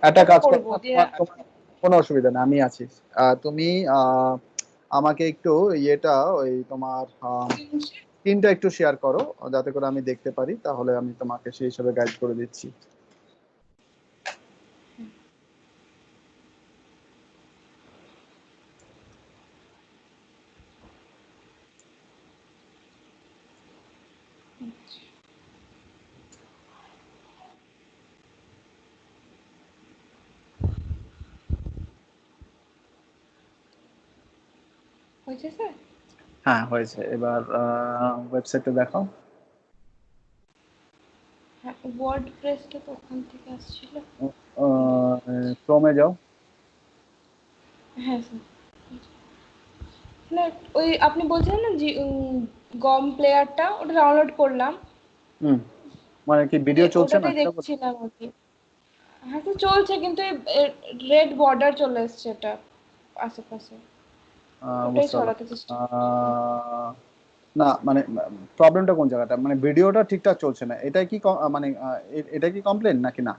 একটা কাজ করো, করবো দিয়ে তোমার তোমার কোনো অসুবিধা নেই, আমি আছি। তুমি আমাকে একটু ইয়েটা ওই তোমার স্ক্রিনটা একটু শেয়ার করো, যাতে করে আমি দেখতে পারি, তাহলে আমি তোমাকে সেই হিসাবে গাইড করে দিচ্ছি। হয়েছে স্যার? হ্যাঁ হয়েছে, এবার ওয়েবসাইটে দেখাও। হ্যাঁ, ওয়ার্ড প্রেসটা তো ওখান থেকে আসছিল। ক্রোমে যাও। হ্যাঁ স্যার। না, ওই আপনি বলছিলেন না যে গম প্লেয়ারটা, ওটা ডাউনলোড করলাম। হুম, মানে কি ভিডিও দিয়ে চলছে না ওটাতেই সেটা বলছো? দেখছিলাম আর কি। হ্যাঁ স্যার চলছে, কিন্তু রেড বর্ডার চলে এসছে এটা আশেপাশে। ওটাই বুঝতে পারলাম। সরাতে চেষ্টা করছি। আহ, না মানে প্রবলেমটা কোন জায়গাটা, মানে ভিডিওটা ঠিকঠাক চলছে না, এটাই কি মানে এটা কি কমপ্লেন নাকি না?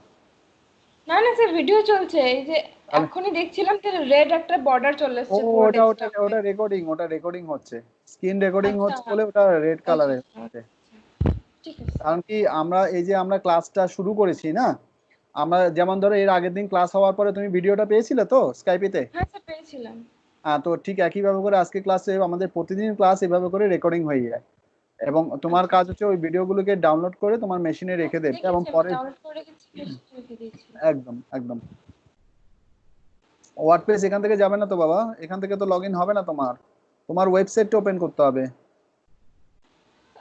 না না স্যার, ভিডিও চলছে। এই যে তাহলে এখনই দেখছিলাম যে রেড একটা বর্ডার চলে ও, এসছে পুরো ওটা ওটা ডেস্কটপে। ওটা রেকর্ডিং, ওটা রেকর্ডিং হচ্ছে, স্ক্রিন রেকর্ডিং আচ্ছা হচ্ছে বলে ওটা রেড আচ্ছা কালারে আচ্ছা, হচ্ছে। ঠিক আছে স্যার। কারণ কি আমরা এই যে আমরা ক্লাসটা শুরু করেছি না, আমরা যেমন ধরো এর আগের দিন ক্লাস হওয়ার পরে তুমি ভিডিওটা পেয়েছিলে তো স্কাইপিতে। হ্যাঁ স্যার পেয়েছিলাম। হ্যাঁ, তো ঠিক একইভাবে করে আজকে ক্লাসে আমাদের প্রতিদিন ক্লাস এভাবে করে রেকর্ডিং হয়ে যায়, এবং তোমার আচ্ছা কাজ আচ্ছা। হচ্ছে ওই ভিডিওগুলোকে ডাউনলোড করে তোমার মেশিনে হ্যাঁ রেখে স্যার দেবে, এবং দেখেছি, আমি পরে ডাউনলোড করে রেখেছি, মেশিনে রেখে দিয়েছিলাম। একদম একদম ওয়ার্ডপ্রেস এখান থেকে যাবে না তো বাবা, এখান থেকে তো লগ ইন হবে না তোমার, তোমার ওয়েবসাইটটা ওপেন করতে হবে।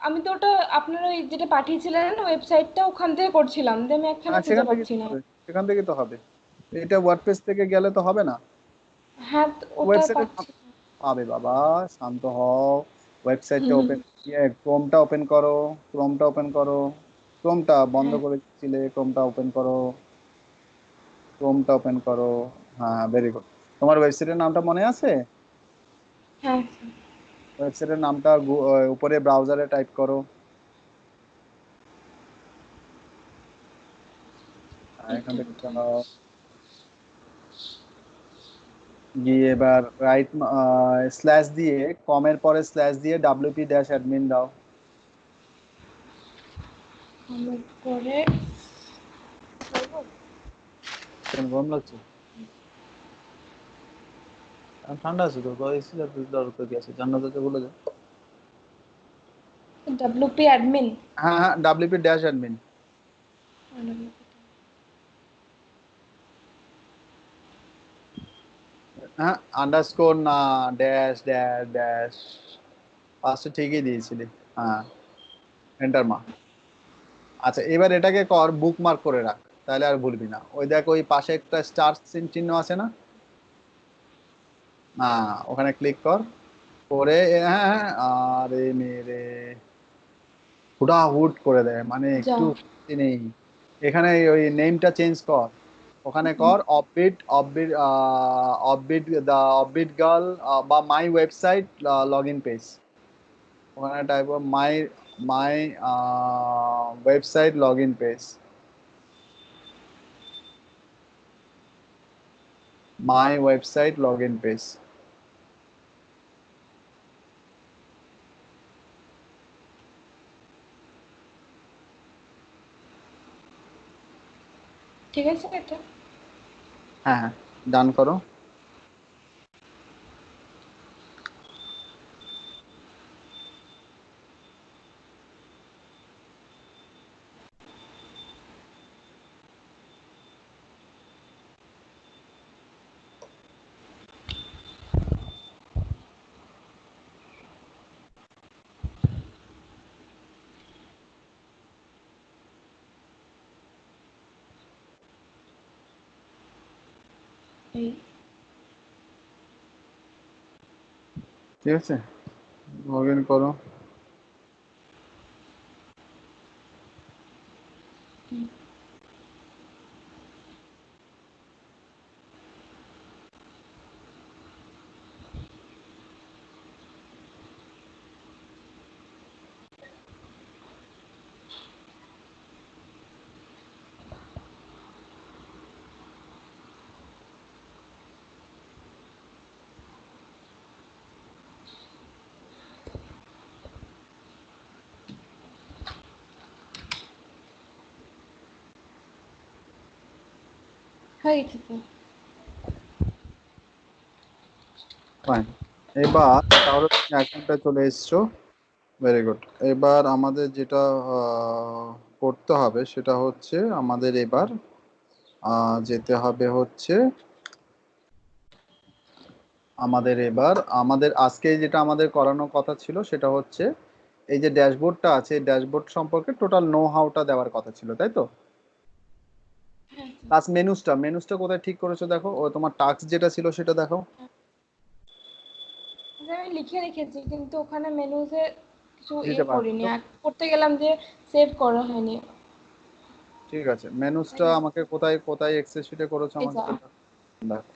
আমি তো ওটা আপনারা ওই যেটা পাঠিয়েছিলেন ওয়েবসাইটটা, ওখান থেকে করছিলাম, দিয়ে আমি একখানা হ্যাঁ খুঁজে সেখান থেকে পাচ্ছি তো না। হবে, সেখান থেকে তো হবে, এটা ওয়ার্ডপ্রেস থেকে গেলে তো হবে না। হ্যাঁ ওটা ওয়েবসাইটে পাচ্ছি না। পাবে বাবা, শান্ত হও। ওয়েবসাইটটা হুম, ওপেন, ক্রোমটা ওপেন করো, ক্রোমটা ওপেন করো, ক্রোমটা বন্ধ হ্যাঁ করে দিচ্ছিলে, ক্রোমটা ওপেন করো, ক্রোমটা ওপেন করো। হ্যাঁ ভেরি গুড। তোমার ওয়েবসাইটের নামটা মনে আছে? হ্যাঁ ওয়েবসাইটের নামটা উপরে ব্রাউজারে টাইপ করো। এখান এটা থেকে বোধহয়। চালাও, গিয়ে এবার রাইট স্ল্যাশ দিয়ে, কমের পরে স্ল্যাশ দিয়ে ডাব্লিউপি ড্যাশ অ্যাডমিন দাও। আমার পরে কেন গরম লাগছে? ঠান্ডা আছে তো, এসি দরকার কি আছে, জান্নাতে বলে যাও। WP admin. হ্যাঁ হ্যাঁ, ডাব্লিউপি ড্যাশ অ্যাডমিন। হ্যাঁ, আন্ডারস্কোর না, ড্যাশ ড্যাশ ড্যাশ, পাঁচটা ঠিকই দিয়েছিলি। হ্যাঁ, এন্টার মা। আচ্ছা এবার এটাকে কর বুকমার্ক করে রাখ, তাহলে আর ভুলবি না। ওই দেখ ওই পাশে একটা স্টার চিহ্ন আছে না, ওখানে ক্লিক কর, করে হ্যাঁ হ্যাঁ, আরে মেরে হুট করে দেয়, মানে যা। একটু শান্তি নেই। এখানে ওই নেমটা চেঞ্জ কর, ওখানে কর offbeat, offbeat, offbeat the offbeat girl, বা my website log in page, ওখানে type my my website log in page, my website log in page. ঠিক আছে এটা। হ্যাঁ হ্যাঁ, ডান করো। এই ঠিক আছে, লগ ইন করো। হয়ে গেছে তো। ফাইন। এবার তাহলে তুমি অ্যাকাউন্টে চলে এসছো, ভেরি গুড। এবার আমাদের যেটা করতে হবে সেটা হচ্ছে আমাদের এবার যেতে হবে হচ্ছে আমাদের আজকে যেটা আমাদের করানোর কথা ছিল সেটা হচ্ছে এই যে ড্যাশবোর্ডটা আছে, ড্যাশবোর্ড সম্পর্কে টোটাল নো হাউটা দেওয়ার কথা ছিল, তাই তো? হ্যাঁ স্যার। প্লাস মেনুসটা কোথায় ঠিক করেছো দেখো, ও তোমার টাস্ক যেটা ছিল সেটা দেখো। আমি লিখে রেখেছি কিন্তু ওখানে মেনুতে কিছু দিতে পারছো করিনি, তো? আর করতে গেলাম যে সেভ করা হয়নি। ঠিক আছে, মেনুসটা আমাকে কোথায় কোথায় এক্সেল শিটে করেছো এই আমাকে যা। একটু দেখো।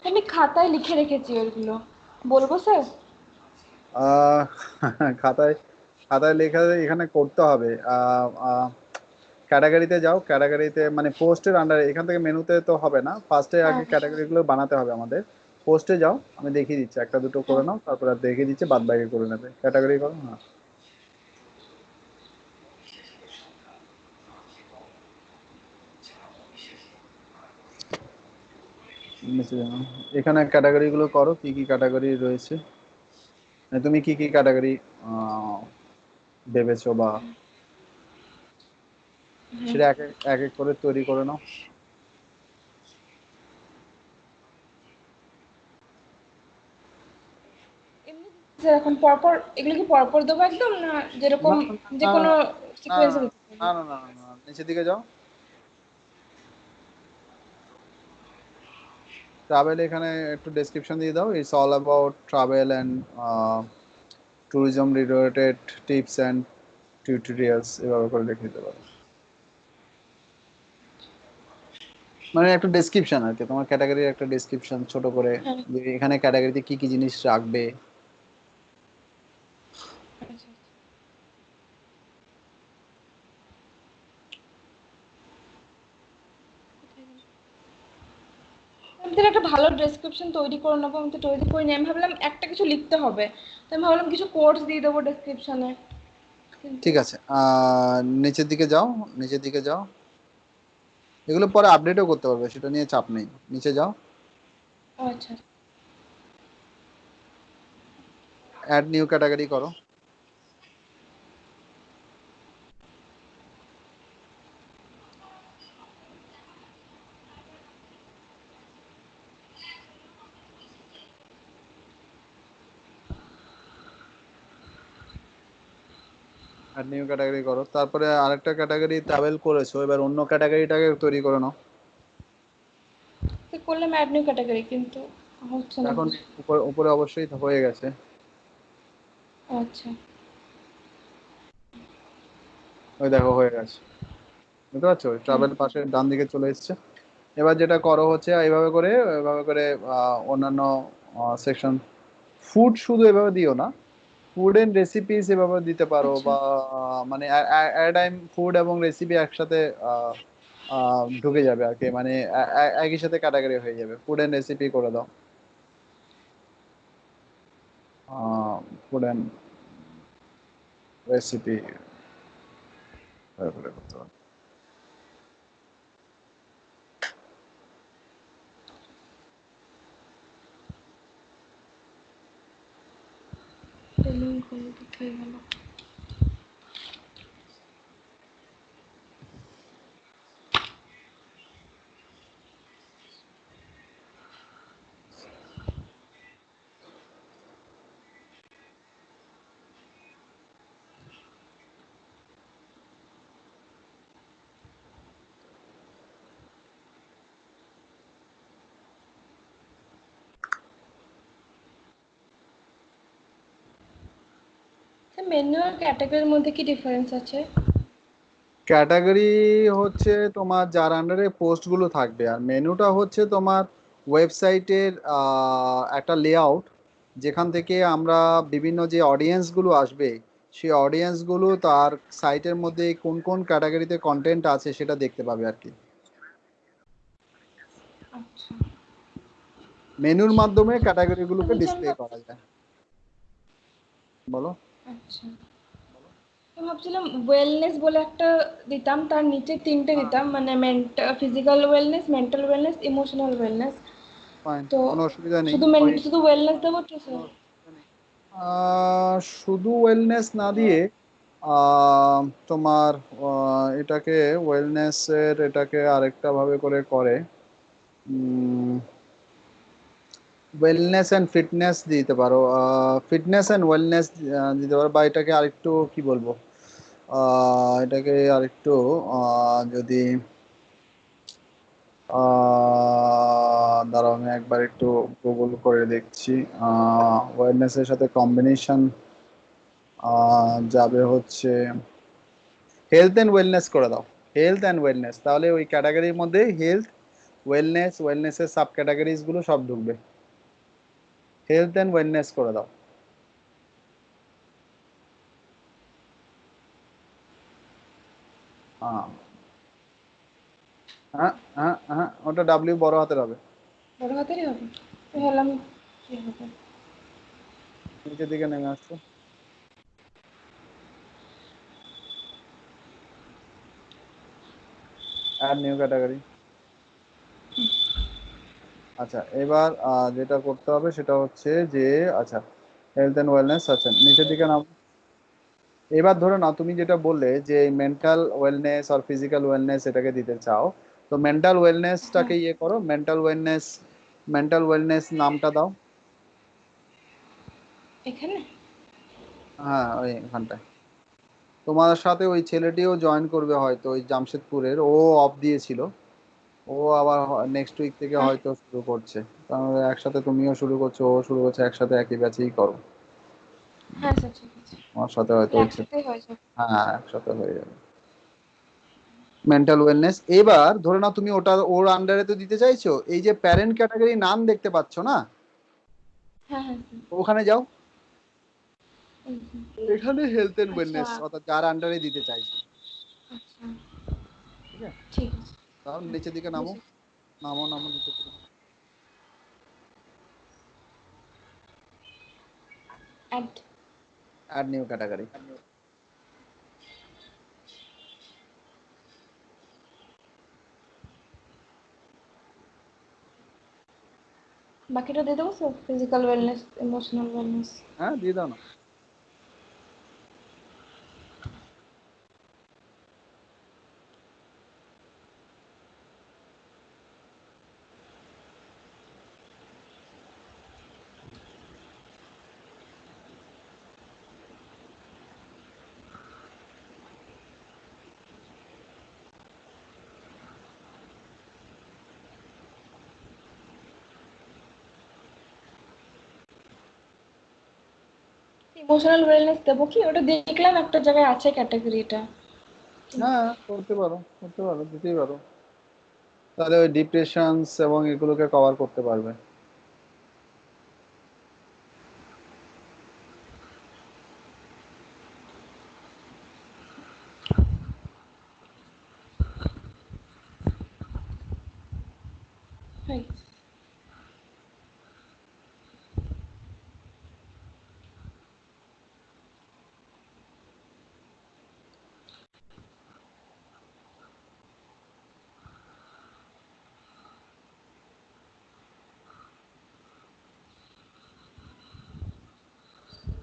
আমি খাতায় লিখে রেখেছি ওইগুলো, বলবো স্যার? আহ খাতায় খাতায় লেখা এখানে করতে হবে। ক্যাটাগরিতে যাও, ক্যাটাগরিতে মানে পোস্টের আন্ডারে, এখান থেকে মেনুতে তো হবে না, ফার্স্টে হ্যাঁ আগে ক্যাটাগরিগুলো বানাতে হবে আমাদের। পোস্টে যাও, আমি দেখিয়ে দিচ্ছি, একটা দুটো করে হ্যাঁ। নাও, তারপর আর দেখিয়ে দিচ্ছি, বাদ বাকি করে নেবে। ক্যাটাগরি করো, হ্যাঁ। নিচে যাও। এখানে ক্যাটাগরিগুলো করো, কি কি ক্যাটাগরি রয়েছে, মানে তুমি কি কি ক্যাটাগরি ভেবেছো, বা হ্যাঁ। সেটা এক এক এক এক করে তৈরি করে নাও। এমনি স্যার এখন পরপর এগুলো কি পরপর দেবো একদম, না যেরকম না যে না কোনো না সিকোয়েন্সে দিতে না পারি? না না না না, নিচের দিকে যাও। ট্রাভেল, এখানে একটু ডেসক্রিপশন দিয়ে দাও, it's all about travel and tourism related tips and tutorials, এভাবে করে লিখে দিতে পারো। মানে একটা ডেসক্রিপশন আর কি, তোমার ক্যাটাগরির একটা ডেসক্রিপশন ছোট করে, হ্যাঁ। যে এখানে ক্যাটাগরিতে কি কি জিনিস রাখবে। আচ্ছা। আমি তাহলে একটা ভালো ডেসক্রিপশন তৈরি করে নেবো, আমি তো তৈরি করিনি, আমি ভাবলাম একটা কিছু লিখতে হবে, তো আমি ভাবলাম কিছু কোর্স দিয়ে দেবো ডেসক্রিপশনে, কিন্তু ঠিক আছে, নিচের দিকে যাও, নিচের দিকে যাও। এগুলো পরে আপডেটও করতে পারবে, সেটা নিয়ে চাপ নেই। নিচে যাও, আচ্ছা। অ্যাড নিউ ক্যাটাগরি করো। অ্যাড নিউ ক্যাটাগরি করো, তারপরে আরেকটা ক্যাটাগরি ট্রাভেল করেছো, এবার অন্য ক্যাটাগরিটাকে তৈরি করে নাও। তো করলাম অ্যাড নিউ ক্যাটাগরি, কিন্তু হচ্ছে না এখন কিছু। উপরে উপরে অবশ্যই হয়ে গেছে। আচ্ছা। ওই দেখো হয়ে গেছে, বুঝতে পারছো, হুম। ট্রাভেল পাশে ডান দিকে চলে এসছে। এবার যেটা করো হচ্ছে এইভাবে করে অন্যান্য সেকশন, ফুড শুধু এভাবে দিও না, ফুড এন্ড রেসিপিস এভাবে দিতে পারো, আচ্ছা। বা মানে টাইম ফুড এবং রেসিপি একসাথে আহ, ঢুকে যাবে আর কি, মানে একই সাথে ক্যাটাগরি হয়ে যাবে, ফুড এন্ড রেসিপি করে দাও। ফুড এন্ড রেসিপি করতে পারো। বেলুন কমপ্লিট হয়ে গেল। মেনু আর ক্যাটাগরির মধ্যে কি ডিফারেন্স আছে? ক্যাটাগরি হচ্ছে তোমার যার আন্ডারে পোস্টগুলো থাকবে, আর মেনুটা হচ্ছে তোমার ওয়েবসাইটের একটা লেআউট, যেখান থেকে আমরা বিভিন্ন যে অডিয়েন্সগুলো আসবে সেই অডিয়েন্সগুলো তার সাইটের মধ্যে কোন কোন ক্যাটাগরিতে কন্টেন্ট আছে সেটা দেখতে পাবে আর কি। আচ্ছা মেনুর ঠিক মাধ্যমে আছে। ক্যাটাগরিগুলোকে নিচে আমি ডিসপ্লে করা যায়। বলো। আচ্ছা আমি ভাবছিলাম ওয়েলনেস বলে একটা দিতাম, তার নিচে তিনটে দিতাম, মানে physical wellness, mental wellness, emotional wellness. Fine, তো কোনো অসুবিধা নেই শুধু ওই শুধু ওয়েলনেস দেবো তো কোনো স্যার? অসুবিধা নেই। শুধু ওয়েলনেস না দিয়ে তোমার এটাকে ওয়েলনেসের এটাকে আরেকটা ভাবে করে করে ওয়েলনেস অ্যান্ড ফিটনেস দিতে পারো, ফিটনেস অ্যান্ড ওয়েলনেস দিতে পারো, বা এটাকে আরেকটু কি বলবো, এটাকে আরেকটু যদি দাঁড়াও আমি একবার একটু গুগল করে দেখছি। ওয়েলনেসের সাথে কম্বিনেশন যাবে হচ্ছে হেলথ অ্যান্ড ওয়েলনেস করে দাও। হেলথ অ্যান্ড ওয়েলনেস, তাহলে ওই ক্যাটাগরির মধ্যে হেলথ, ওয়েলনেস, ওয়েলনেসের সাব ক্যাটাগরিজ গুলো সব ঢুকবে। হেলথ অ্যান্ড ওয়েলনেস করে দাও। আহ, হ্যাঁ হ্যাঁ হ্যাঁ, ওটা ডাব্লিউ বড় হাতের হবে। বড় হাতেরই হবে? তো হলাম কি হবে? নিচের দিকে নেমে আসছো, অ্যাড নিউ ক্যাটাগরি। আচ্ছা এবার যেটা করতে হবে সেটা হচ্ছে যে, আচ্ছা হেলথ অ্যান্ড ওয়েলনেস, আচ্ছা নিচের দিকে নাম। এবার ধরো না তুমি যেটা বললে যে মেন্টাল ওয়েলনেস আর ফিজিক্যাল ওয়েলনেস এটাকে দিতে চাও, তো মেন্টাল হ্যাঁ ওয়েলনেসটাকে ইয়ে করো, মেন্টাল ওয়েলনেস, মেন্টাল ওয়েলনেস নামটা দাও। এখানে। হ্যাঁ ওই এখানটায় তোমার সাথে ওই ছেলেটিও জয়েন করবে হয়তো, ওই জামশেদপুরের, ও অফ দিয়েছিল, ও আবার নেক্সট উইক থেকে হ্যাঁ হয়তো শুরু করছে। তাহলে একসাথে তুমিও শুরু করছো, ও শুরু করছে, একসাথে একই ব্যাচেই করো। হ্যাঁ স্যার ঠিক আছে, আমার সাথে হয়তো তাহলে ওই ছেলে, একসাথেই হয়ে যাবে। হ্যাঁ একসাথে হয়ে যাবে। মেন্টাল ওয়েলনেস, এবার ধরে নাও তুমি ওটা ওর আন্ডারে তো দিতে চাইছো, এই যে প্যারেন্ট ক্যাটাগরি নাম দেখতে পাচ্ছ না, হ্যাঁ হ্যাঁ স্যার। ওখানে যাও। এই যে। এখানে হেলথ এন্ড আচ্ছা ওয়েলনেস অর্থাৎ যার আন্ডারে দিতে চাইছো। আচ্ছা ঠিক আছে, ঠিক আছে। তাও আচ্ছা নিচের দিকে নামো, বুঝেছি। নামো নামো নিচের দিকে। অ্যাড। Add new category. বাকিটা দিয়ে দেবো sir, physical wellness, emotional wellness? হ্যাঁ দিয়ে দাও না। ইমোশনাল ওয়েলনেস দেবো কি? ওটা দেখলাম একটা জায়গায় আছে ক্যাটাগরিটা। হ্যাঁ করতে পারো, করতে পারো, দিতেই পারো, তাহলে ওই ডিপ্রেশনস এবং এগুলোকে কভার করতে পারবে।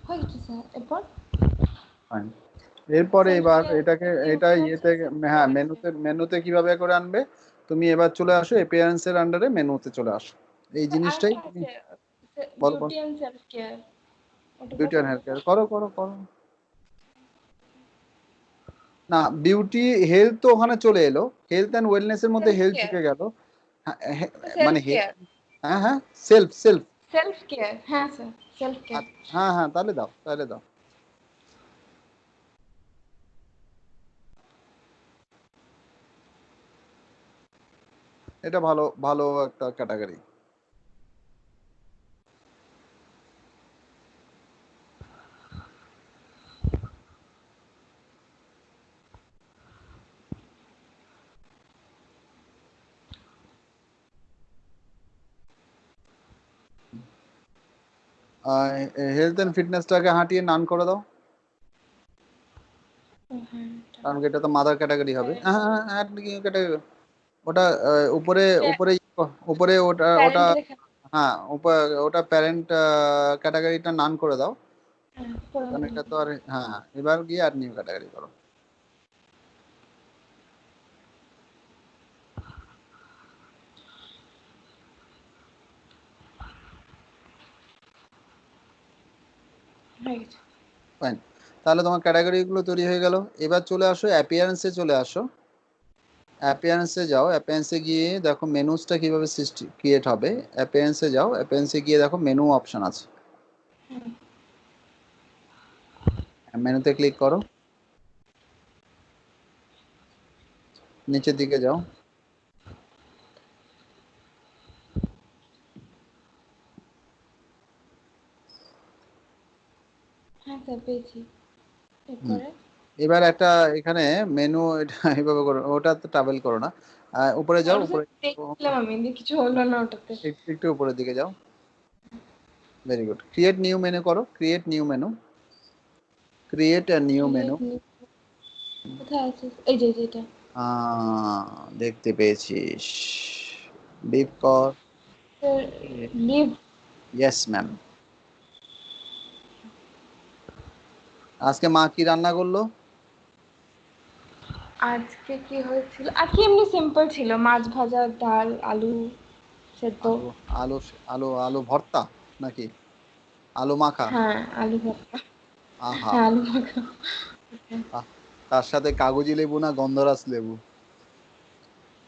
হয়ে গেছে স্যার। এরপর ফাইন, এরপরে সেলফ এবার কেয়ার, এটাকে এটা বিউটি আছে, ইয়েতে, সেলফ হ্যাঁ কেয়ার আছে। মেনুতে, মেনুতে কিভাবে করে আনবে, তুমি এবার চলে আসো এপিয়ারেন্স এর আন্ডারে, মেনুতে চলে আসো, এই স্যার জিনিসটাই আরেকটা তুমি আছে, বলো বলো। বিউটি অ্যান্ড সেলফ কেয়ার, ওটা বিউটি দেবো? অ্যান্ড হেয়ার কেয়ার করো করো করো। না বিউটি, হেলথ তো ওখানে চলে এলো, হেলথ অ্যান্ড ওয়েলনেস এর মধ্যে সেলফ হেলথ কেয়ার, ঢুকে গেল। হ্যাঁ, সেলফ মানে কেয়ার, হ্যাঁ হ্যাঁ সেলফ সেলফ। সেলফ কেয়ার, হ্যাঁ স্যার সেলফ কেয়ার। হ্যাঁ হ্যাঁ তাহলে দাও, তাহলে দাও। এটা ভালো ভালো একটা ক্যাটাগরি। হেলথ এন্ড ফিটনেসটাকে হাঁটিয়ে নান করে দাও, হ্যাঁ কারণ এটা তো মাদার ক্যাটাগরি হবে। হ্যাঁ হ্যাঁ হ্যাঁ ক্যাটাগরি, ওটা উপরে উপরে উপরে ওটা ওটা প্যারেন্টের এখানে। হ্যাঁ ওটা প্যারেন্ট ক্যাটাগরিটা নান করে দাও, হ্যাঁ করে কারণ দিলাম। এটা তো আর হ্যাঁ, এবার গিয়ে আর নিউ ক্যাটাগরি করো। হয়ে গেছে। ফাইন, তাহলে তোমার ক্যাটাগরি গুলো তৈরি হয়ে গেল। এবার চলে আসো অ্যাপিয়ারেন্সে, চলে আসো অ্যাপিয়ারেন্সে যাও, অ্যাপিয়ারেন্সে গিয়ে দেখো মেনুসটা কিভাবে সৃষ্টি ক্রিয়েট হবে। অ্যাপিয়ারেন্সে যাও, অ্যাপিয়ারেন্সে গিয়ে দেখো মেনু অপশন আছে, মেনুতে ক্লিক করো, নিচের দিকে যাও, হ্যাঁ স্যার পেয়েছি। হুম, এরপরে এবার একটা এখানে মেনু এটা এইভাবে করো, ওটা তো ট্রাভেল করো না, উপরে যাও, ওটা স্যার উপরে দেখছিলাম আমি, কিন্তু কিছু হলো না ওটাতে। একটু উপরের দিকে যাও, very good, create new menu করো, create new menu, create a new menu. Create new, কোথায় আছে? এই যে এটা। দেখতে পেয়েছিস, বিপ কর, স্যার লিভ। Yes ma'am. আজকে মা কি রান্না করলো? আজকে কি হয়েছিল? আজকে এমনি সিম্পল ছিল, মাছ ভাজা, ডাল, আলু সেদ্ধ। আলু, আলু, আলু আলু ভর্তা নাকি আলু মাখা? হ্যাঁ আলু ভর্তা। আহা, হ্যাঁ আলু মাখা। আহ, তার সাথে কাগজি লেবু না গন্ধরাজ লেবু?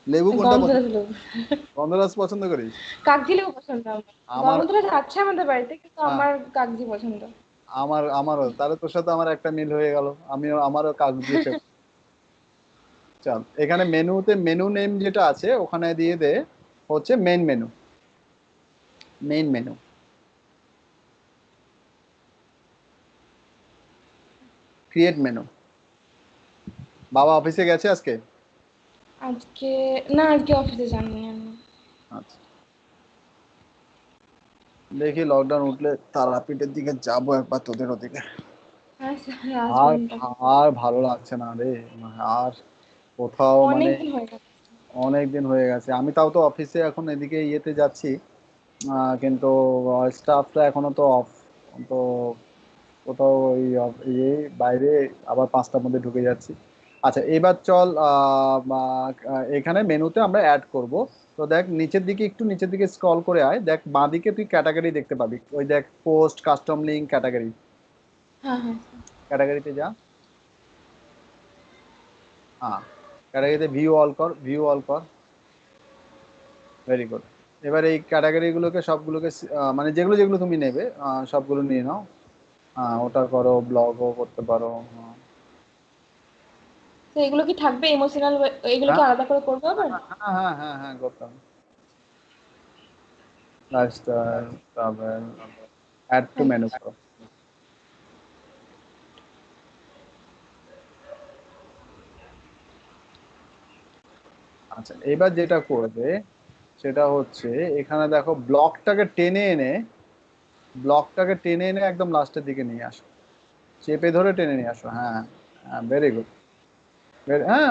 লেবু কোনটা পছন্দ? গন্ধরাজ লেবু। গন্ধরাজ পছন্দ করিস? কাগজি লেবু পছন্দ আমার। আমার গন্ধরাজ আছে আমাদের বাড়িতে, কিন্তু আহ, আমার কাগজি পছন্দ। আমারও, তাহলে তোর সাথে আমার একটা মিল হয়ে গেল, আমারও কাগজি ফেভারিট। চল, এখানে মেনুতে মেনু নেম যেটা আছে ওখানে দিয়ে দে হচ্ছে main menu, main menu. Create menu. বাবা অফিসে গেছে আজকে? আজকে না, আজকে অফিসে যাননি আমি। আচ্ছা, দেখি লকডাউন উঠলে তারাপীঠের দিকে যাবো একবার, তোদের ওদিকে। হ্যাঁ স্যার আর আসবেন তখন। আর ভালো লাগছে না রে, আর কোথাও মানে অনেকদিন হয়ে গেছে। অনেক দিন হয়ে গেছে। আমি তাও তো অফিসে এখন এদিকে ইয়েতে যাচ্ছি, কিন্তু স্টাফটা এখনো তো অফ, তো কোথাও ওই ইয়ে বাইরে আবার 5টার মধ্যে ঢুকে যাচ্ছি। আচ্ছা এবার চল এখানে মেনুতে আমরা অ্যাড করব। তো দেখ নিচের দিকে, একটু নিচের দিকে স্ক্রল করে আয়, দেখ বাঁদিকে তুই ক্যাটাগরি দেখতে পাবি, ওই দেখ পোস্ট কাস্টম লিঙ্ক ক্যাটাগরি, হ্যাঁ হ্যাঁ স্যার। ক্যাটাগরিতে যা। হ্যাঁ, ক্যাটাগরিতে ভিউ অল কর, ভিউ অল কর, ভেরি গুড। এবার এই ক্যাটাগরি গুলোকে সবগুলোকে মানে যেগুলো যেগুলো তুমি নেবে সবগুলো নিয়ে নাও। ওটা করো, ব্লগও করতে পারো। তো এগুলো কি থাকবে ইমোশনাল? এগুলো কি হ্যাঁ আলাদা করে করবো আবার? হ্যাঁ হ্যাঁ হ্যাঁ হ্যাঁ করতাম, লাইফস্টাইল, ট্রাভেল, অ্যাড টু হ্যাঁ মেনু করো। আচ্ছা এবার যেটা করবে সেটা হচ্ছে এখানে দেখো ব্লকটাকে টেনে এনে একদম লাস্টের দিকে নিয়ে আসো, চেপে ধরে টেনে নিয়ে আসো। হ্যাঁ হ্যাঁ ভেরি গুড, হ্যাঁ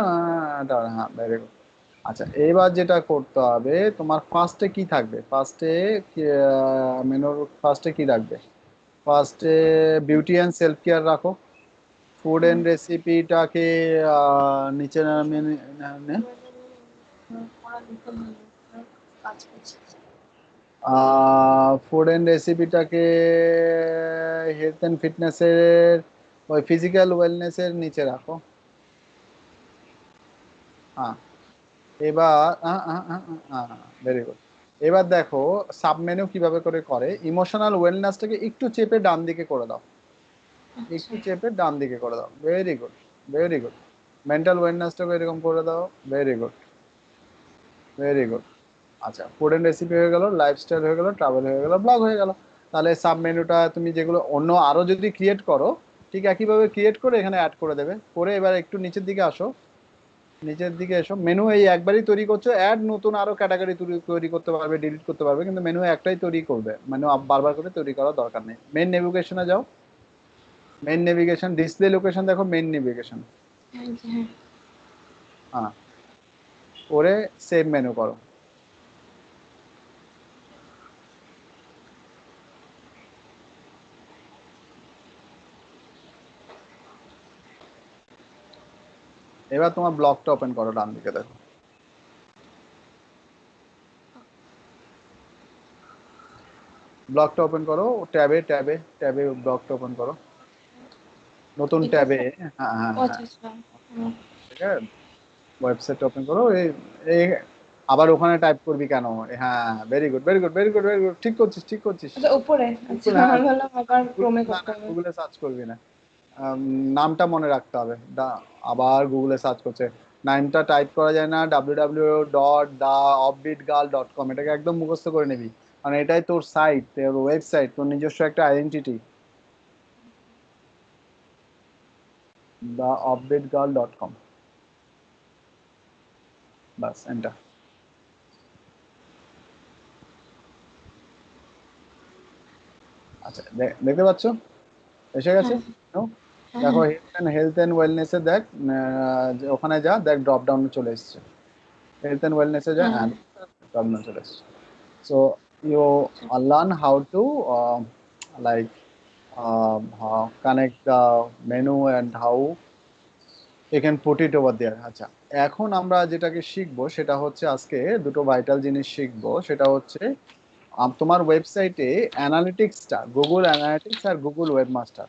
হ্যাঁ ভেরি গুড। আচ্ছা এবার যেটা করতে হবে, তোমার ফার্স্টে কি থাকবে, ফার্স্টে মেনুর ফার্স্টে কি রাখবে? ফার্স্টে বিউটি অ্যান্ড সেলফ কেয়ার রাখো, ফুড হ্যাঁ। এন্ড রেসিপিটাকে নিচে নামিয়ে নে। কাজ করছি। ফুড এন্ড রেসিপিটাকে হেলথ এন্ড ফিটনেসের ওই ফিজিক্যাল ওয়েলনেসের নিচে রাখো। হ্যাঁ, এবার ভেরি গুড। এবার দেখো সাবমেনু কিভাবে করে ইমোশনাল ওয়েলনেসটাকে একটু চেপে ডান দিকে করে দাও, আচ্ছা। একটু চেপে ডান দিকে করে দাও, very good, very good. Mental ওয়েলনেসটাকে এরকম করে দাও, ভেরি গুড, ভেরি গুড। আচ্ছা ফুড এন্ড রেসিপি হয়ে গেল, লাইফস্টাইল হয়ে গেল, ট্রাভেল হয়ে গেল, ব্লগ হয়ে গেল। তাহলে সাব মেনুটা তুমি যেগুলো অন্য আরো যদি ক্রিয়েট করো, ঠিক একইভাবে ক্রিয়েট করে এখানে অ্যাড করে দেবে, করে এবার একটু নিচের দিকে আসো, নিচের দিকে এসো, মেনু এই একবারই তৈরি করছো, অ্যাড নতুন আরো ক্যাটাগরি তৈরি করতে পারবে, ডিলিট করতে পারবে, কিন্তু মেনু একটাই তৈরি করবে, মেনু বারবার করে তৈরি করার দরকার নেই। মেন নেভিগেশনে যাও, মেন নেভিগেশন ডিসপ্লে লোকেশন দেখো, মেন নেভিগেশন, হ্যাঁ জি, হ্যাঁ। হ্যাঁ, করে সেভ মেনু করো। এবার তোমার ব্লগটা ওপেন করো, ডান দিকে দেখো, ব্লগটা ওপেন করো, ট্যাবে ট্যাবে ট্যাবে ব্লগটা ওপেন করো, নতুন ট্যাবে। এটাতে? হ্যাঁ হ্যাঁ ও হ্যাঁ, আচ্ছা আচ্ছা। হুম। ঠিক আছে, ওয়েবসাইট ওপেন করো, এই এই আবার ওখানে টাইপ করবি কেন? হ্যাঁ, very good very good very good very good, ঠিক করছিস ঠিক করছিস। আচ্ছা উপরে, আচ্ছা গুগল, হ্যাঁ, আমি ভাবলাম আবার ক্রোমে না করতে না হবে। গুগলে সার্চ করবি না, নামটা মনে রাখতে হবে, আবার গুগলে সার্চ করছে, নামটা টাইপ করা যায় না, www.theoffbeatgirl.com, এটাকে একদম মুখস্থ করে নিবি, কারণ এটাই তোর সাইট, তোর ওয়েবসাইট, তোর নিজস্ব একটা আইডেন্টিটি, theoffbeatgirl.com, বাস এন্টার। আচ্ছা, দেখতে পাচ্ছ এসে গেছে। হ্যাঁ No? হ্যাঁ দেখো হ্যাঁ। হেলথ অ্যান্ড ওয়েলনেসে দেখ, ওখানে যা দেখ, ড্রপ ডাউনে চলে এসছে, হেলথ অ্যান্ড ওয়েলনেসে যা, হ্যাঁ হ্যাঁ, ড্রপ ডাউনে চলে এসছে। So you আচ্ছা। learn how to like connect the menu and how you can put it over there. আচ্ছা, এখন আমরা যেটাকে শিখবো সেটা হচ্ছে, আজকে দুটো ভাইটাল জিনিস শিখবো, সেটা হচ্ছে তোমার ওয়েবসাইটে অ্যানালিটিক্সটা, গুগল অ্যানালিটিক্স আর গুগল ওয়েবমাস্টার,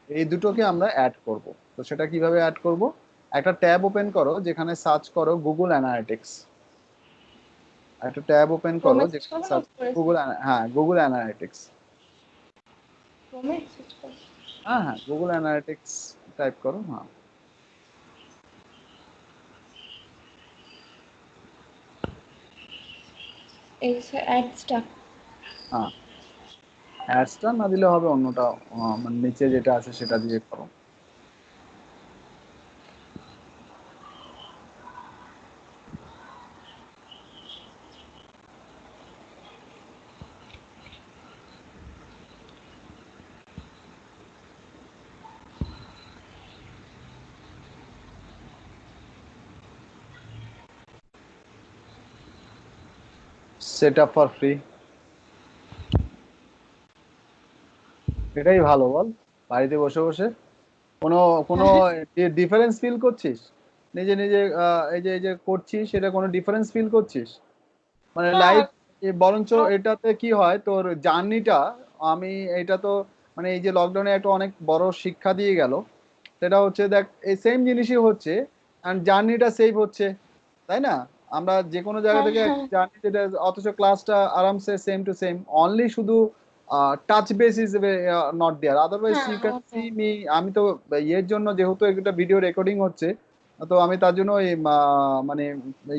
এই দুটোকে আমরা অ্যাড করব। তো সেটা কিভাবে অ্যাড করব? একটা ট্যাব ওপেন করো, যেখানে সার্চ করো গুগল অ্যানালিটিক্স, একটা ট্যাব ওপেন করো ক্রোমে সার্চ যেখানে করবো না সার্চ উপরে? গুগল, হ্যাঁ গুগল অ্যানালিটিক্স, ক্রোমে সার্চ করবো। হ্যাঁ হ্যাঁ গুগল অ্যানালিটিক্স টাইপ করো, হ্যাঁ, এই অ্যাডসটা। হ্যাঁ, অ্যাডসটা না দিলে হবে, অন্যটা মানে নিচে যেটা আছে সেটা দিয়ে করো। সেট আপ ফর ফ্রি, এটাই ভালো বল, বাড়িতে বসে বসে কোনো কোনো ডিফারেন্স ফিল করছিস? নিজে নিজে এই যে করছিস, সেটা কোনো ডিফারেন্স ফিল করছিস? মানে না। লাইভ, বরঞ্চ এটাতে কি হয় তোর জার্নিটা, আমি এটা তো মানে এই যে লকডাউনে একটা অনেক বড় শিক্ষা দিয়ে গেল, সেটা হচ্ছে দেখ এই সেম জিনিসই হচ্ছে, অ্যান্ড জার্নিটা সেভ হচ্ছে, তাই না? আমরা যে কোনো জায়গা হ্যাঁ থেকে হ্যাঁ জার্নি, যেটা অথচ ক্লাসটা আরামসে সেম টু সেম, অনলি শুধু touch base is not there, otherwise হ্যাঁ ইউ ক্যান সি ওটাই। মি। আমি তো ইয়ের জন্য, যেহেতু একটা ভিডিও রেকর্ডিং হচ্ছে, তো আমি তার জন্য এই মানে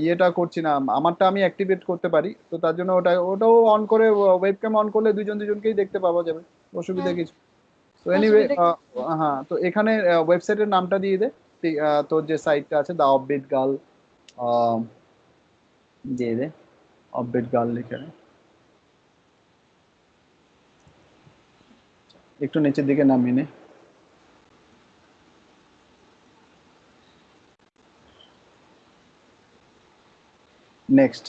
ইয়েটা করছি না, আমারটা আমি অ্যাক্টিভেট করতে পারি, তো তার জন্য ওটাও অন করে, ওয়েবক্যাম অন করলে দুজন দুজনকেই দেখতে পাওয়া যাবে, অসুবিধা হ্যাঁ কিছু। তো এনিওয়ে, অসুবিধা কিছু নেই। হ্যাঁ, তো এখানে ওয়েবসাইটের নামটা দিয়ে দে, তোর যে সাইটটা আছে, দা অফবিট গার্ল, দিয়ে দে, অফবিট গার্ল লিখে নে। একটু নিচের দিকে নামিয়ে নে, নেক্সট,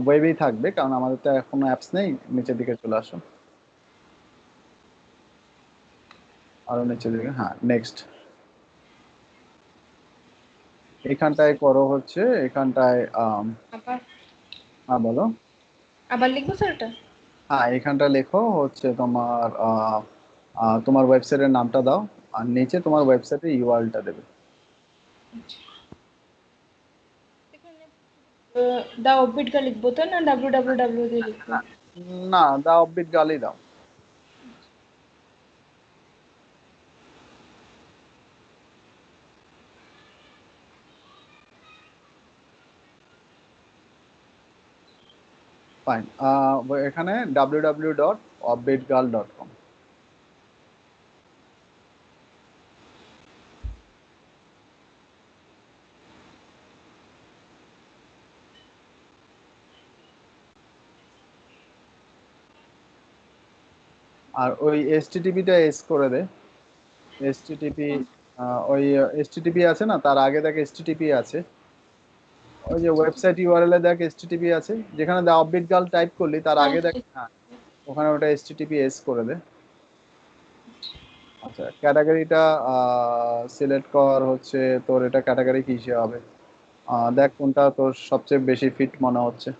ওয়েবেই থাকবে, কারণ আমাদের তো এখনো অ্যাপস নেই, নিচের দিকে চলে আসো, আরো নিচের দিকে, হ্যাঁ, নেক্সট, এখানটায় করো হচ্ছে, এখানটায় আবার হ্যাঁ বলো, আবার লিখবো স্যার ওটা? হ্যাঁ এখানটা লেখো হচ্ছে তোমার তোমার ওয়েবসাইটের নামটা দাও, আর নিচে তোমার ওয়েবসাইটের ইউআরএলটা দেবে। এখানে দা অফবিটটা লিখবো তো, না ডাব্লিউ ডাব্লিউ ডাব্লিউ দিয়ে লিখবো? না, দা অফবিট গার্লই দাও। ফাইন, এখানে www.offbeatgirl.com, আর ওই এসটিটিপিটা এস করে দে। এসটিটিপি ওই এসটিটিপি আছে না, তার আগে দেখ এসটিটিপি আছে, ওই যে ওয়েবসাইট ইউআরএল এ দেখ এসটিটিপি আছে, যেখানে দা অফবিট গার্ল টাইপ করলি তার হ্যাঁ আগে দেখ, হ্যাঁ। হ্যাঁ ওখানে ওটা এসটিটিপি এস করে দে। আচ্ছা ক্যাটাগরিটা সিলেক্ট কর, হচ্ছে তোর এটা ক্যাটাগরি কিসে হবে, দেখ কোনটা তোর সবচেয়ে বেশি ফিট মনে হচ্ছে।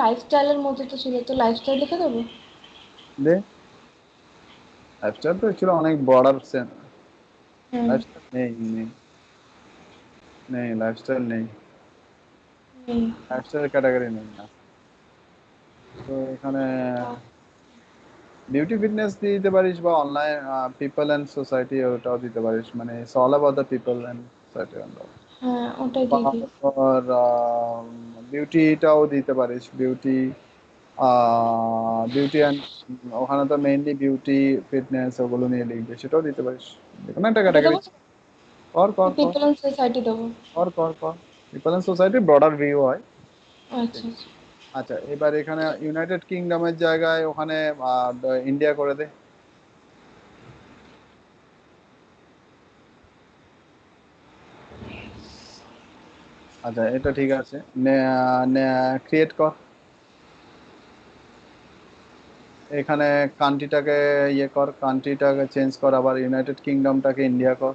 লাইফস্টাইলের মধ্যে তো ছিল, তো লাইফস্টাইল লিখে দেবো। দে, লাইফস্টাইল তো ছিল অনেক বর্ডার, হুম। লাইফস্টাইল নেই, নেই, নেই লাইফস্টাইল নেই, হুম। লাইফস্টাইল ক্যাটাগরি নেই না। তো এখানে বিউটি ফিটনেস দিয়ে দিতে পারিস, বা অনলাইন পিপল অ্যান্ড সোসাইটি ওটাও দিতে পারিস, মানে it's all about the people and society. হ্যাঁ ওটাই দিয়ে দিই। আর বিউটিটাও দিতে পারিস, বিউটি, বিউটি অ্যান্ড, ওখানে তো মেইনলি বিউটি ফিটনেস ওগুলো নিয়ে লিখবে, সেটাও দিতে পারিস, যে কোনো একটা এটা ক্যাটাগরি। দেবো, কর কর কর পিপল অ্যান্ড সোসাইটি দেবো। কর কর কর people and society broader view হয়। আচ্ছা আচ্ছা। আচ্ছা এবার এখানে ইউনাইটেড কিংডমের জায়গায় ওখানে ইন্ডিয়া করে দে। আচ্ছা এটা ঠিক আছে, ক্রিয়েট কর। এখানে কান্ট্রিটাকে ইয়ে কর, কান্ট্রিটাকে চেঞ্জ কর, আবার ইউনাইটেড কিংডমটাকে ইন্ডিয়া কর।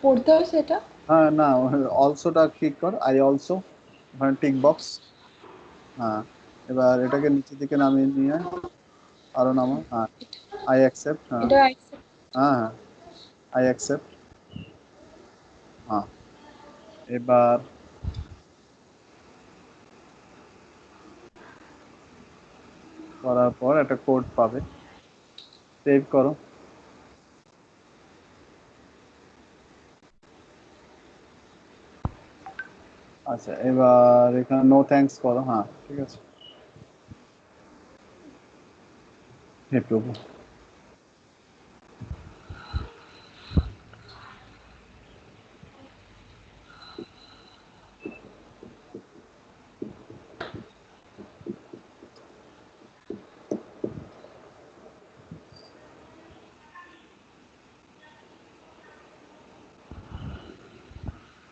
পড়তে হবে সেটা। হ্যাঁ না, অলসোটা ক্লিক কর, আই অলসো, ওখানে টিক বক্স। হ্যাঁ এবার এটাকে নিচের দিকে নামিয়ে নিয়ে আয়, আরো নামা, হ্যাঁ আই অ্যাকসেপ্ট, হ্যাঁ এটা হ্যাঁ হ্যাঁ আই অ্যাকসেপ্ট। হ্যাঁ এবার করার পর একটা কোড পাবে, সেভ করো। আচ্ছা এবার এখানে নো থ্যাঙ্কস করো, হ্যাঁ ঠিক আছে। হে প্রভু,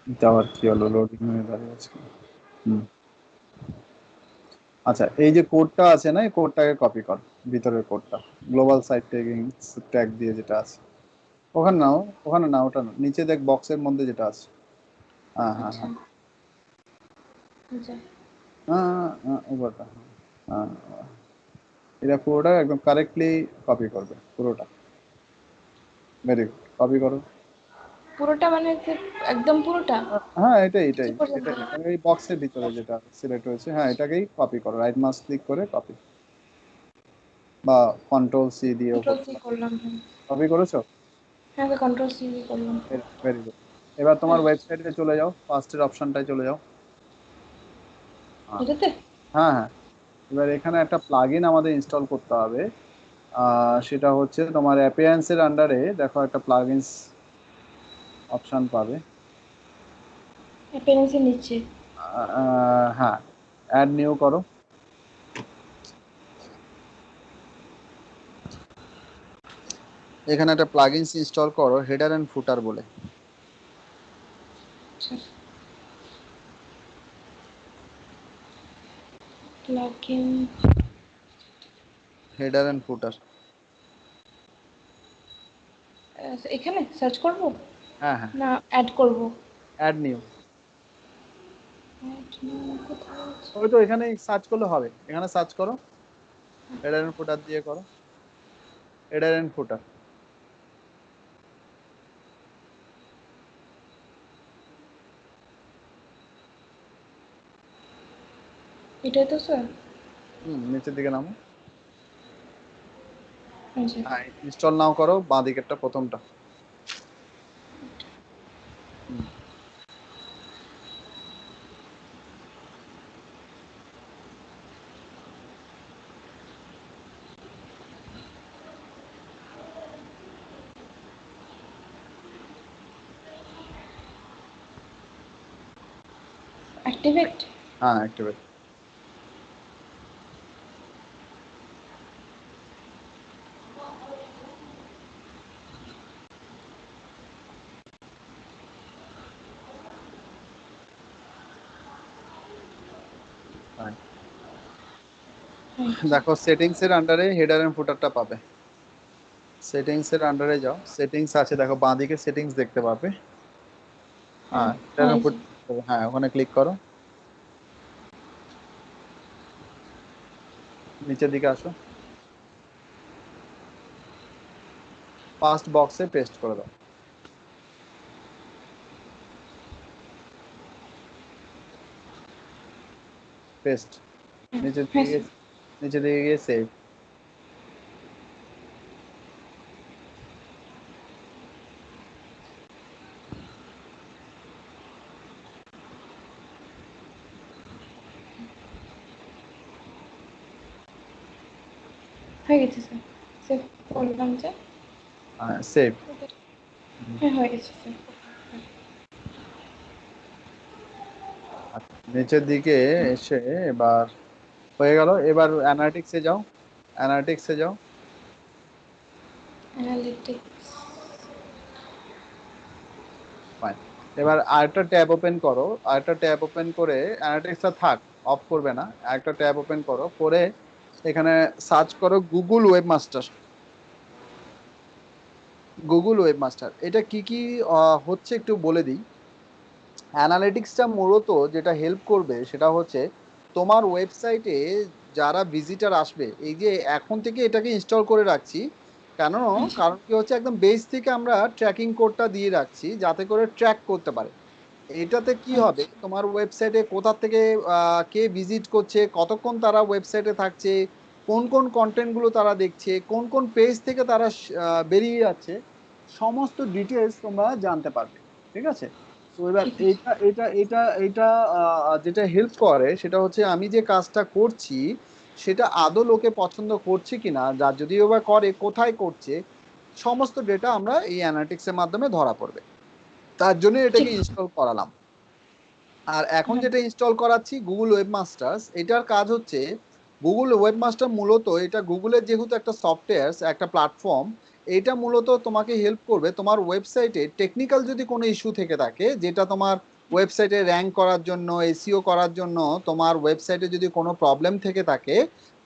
এটা আবার কি হলো, লোডিং হয়ে দাঁড়িয়ে আছে। হুম আচ্ছা এই যে কোডটা আছে না, এই কোডটাকে কপি কর, ভিতরের কোডটা, গ্লোবাল সাইট ট্যাগিং ট্যাগ দিয়ে যেটা আছে, ওখানে নাও, ওখানে না, ওটা না, নিচে দেখ বক্সের মধ্যে যেটা আছে। হ্যাঁ হ্যাঁ আচ্ছা হ্যাঁ আচ্ছা। হ্যাঁ হ্যাঁ, হ্যাঁ, ওটা হ্যাঁ, এটা পুরোটা একদম কারেক্টলি কপি করবে পুরোটা, ভেরি গুড, কপি করো। পুরোটা মানে একদম পুরোটা হ্যাঁ এটাই এটাই কি পর্যন্ত? এটাই, মানে এই বক্সের ভিতরে যেটা সিলেক্ট হয়েছে, হ্যাঁ এটাকেই কপি করো, রাইট মাউস ক্লিক করে কপি, বা কন্ট্রোল সি দিয়েও কন্ট্রোল করতে সি পারো। করলাম, হ্যাঁ। কপি করেছো, হ্যাঁ কন্ট্রোল সি করলাম। Very good. এবার তোমার হ্যাঁ ওয়েবসাইটে চলে যাও, ফার্স্টের অপশনটায় চলে যাও। হ্যাঁ এটাতে। হ্যাঁ হ্যাঁ। এবার এখানে একটা প্লাগইন আমাদের ইনস্টল করতে হবে, সেটা হচ্ছে তোমার অ্যাপিয়ারেন্সের আন্ডারে দেখো একটা প্লাগইনস অপশন পাবে। অ্যাপিয়ারেন্সের নিচে। হ্যাঁ অ্যাড নিউ করো। এখানে একটা প্লাগইনস ইনস্টল করো, হেডার এন্ড ফুটার বলে। আচ্ছা। প্লাগইন। হেডার এন্ড ফুটার, এখানে সার্চ করব হ্যাঁ হ্যাঁ, না অ্যাড করব? Add new. অ্যাড নিউ কোথায় আছে? ওই তো এখানে সার্চ করলে হবে, এখানে সার্চ করো, হেডার এন্ড ফুটার দিয়ে করো, হেডার এন্ড ফুটার। এটাই তো স্যার। হুম নিচের দিকে নামো। আচ্ছা হ্যাঁ ইনস্টল নাও করো, বাঁ দিকেরটা প্রথমটা। হুম, অ্যাক্টিভেট। হ্যাঁ অ্যাক্টিভেট। হ্যাঁ দেখো সেটিংস এর আন্ডারে হেডার এন্ড ফুটারটা পাবে। সেটিংস এর আন্ডারে যাও, সেটিংস আছে দেখো বাঁ দিকে সেটিংস দেখতে পাবে। হ্যাঁ হ্যাঁ হেডার হ্যাঁ এন্ড এই যে। ফুটার, হ্যাঁ ওখানে ক্লিক করো, নিচের দিকে আসো, ফার্স্ট বক্সে পেস্ট করে দাও, পেস্ট। নিচের দিকে হ্যাঁ গিয়ে, স্যার। নিচের দিকে গিয়ে সেভ। হয়ে গেছে স্যার, সেভ করলাম যে। হ্যাঁ সেভ। হ্যাঁ হয়ে গেছে স্যার। আচ্ছা নিচের দিকে এসে এবার হয়ে গেল, এবার অ্যানালিটিক্সে যাও, অ্যানালিটিক্সে যাও। অ্যানালিটিক্স। ফাইন। এবার আরেকটা ট্যাব ওপেন করো, আরেকটা ট্যাব ওপেন করে, অ্যানালিটিক্সটা থাক, অফ করবে না, আরেকটা ট্যাব ওপেন করো, করে এখানে সার্চ করো গুগল ওয়েবমাস্টার। গুগল ওয়েবমাস্টার এটা কি কি হচ্ছে একটু বলে দিই। অ্যানালিটিক্সটা মূলত যেটা হেল্প করবে সেটা হচ্ছে তোমার ওয়েবসাইটে যারা ভিজিটার আসবে, এই যে এখন থেকে এটাকে ইনস্টল করে রাখছি, কেন, আচ্ছা কারণ কি হচ্ছে একদম বেস থেকে আমরা ট্র্যাকিং কোডটা দিয়ে রাখছি যাতে করে ট্র্যাক করতে পারে। এটাতে কি হবে, আচ্ছা তোমার ওয়েবসাইটে কোথা থেকে কে ভিজিট করছে, কতক্ষণ তারা ওয়েবসাইটে থাকছে, কোন কোন কন্টেন্টগুলো তারা দেখছে, কোন কোন পেজ থেকে তারা বেরিয়ে যাচ্ছে, সমস্ত ডিটেলস তোমরা জানতে পারবে। ঠিক আছে, তো এবার ঠিক আছে। এইটা যেটা হেল্প করে সেটা হচ্ছে আমি যে কাজটা করছি সেটা আদৌ লোকে পছন্দ করছে কিনা, যা যদিও বা করে কোথায় করছে, সমস্ত ডেটা আমরা এই অ্যানালিটিক্স এর মাধ্যমে ধরা পড়বে। তার জন্য এটাকে ঠিক। ইনস্টল করালাম। আর এখন হ্যাঁ যেটা ইনস্টল করাচ্ছি গুগল ওয়েবমাস্টার্স, এটার কাজ হচ্ছে গুগল ওয়েবমাস্টার মূলত এটা গুগলের যেহেতু একটা সফটওয়্যার, একটা প্ল্যাটফর্ম, এটা মূলত তোমাকে হেল্প করবে তোমার ওয়েবসাইটে টেকনিক্যাল যদি কোনো ইস্যু থেকে থাকে, যেটা তোমার ওয়েবসাইটে র্যাঙ্ক করার জন্য, এসইও করার জন্য তোমার ওয়েবসাইটে যদি কোনো প্রবলেম থেকে থাকে,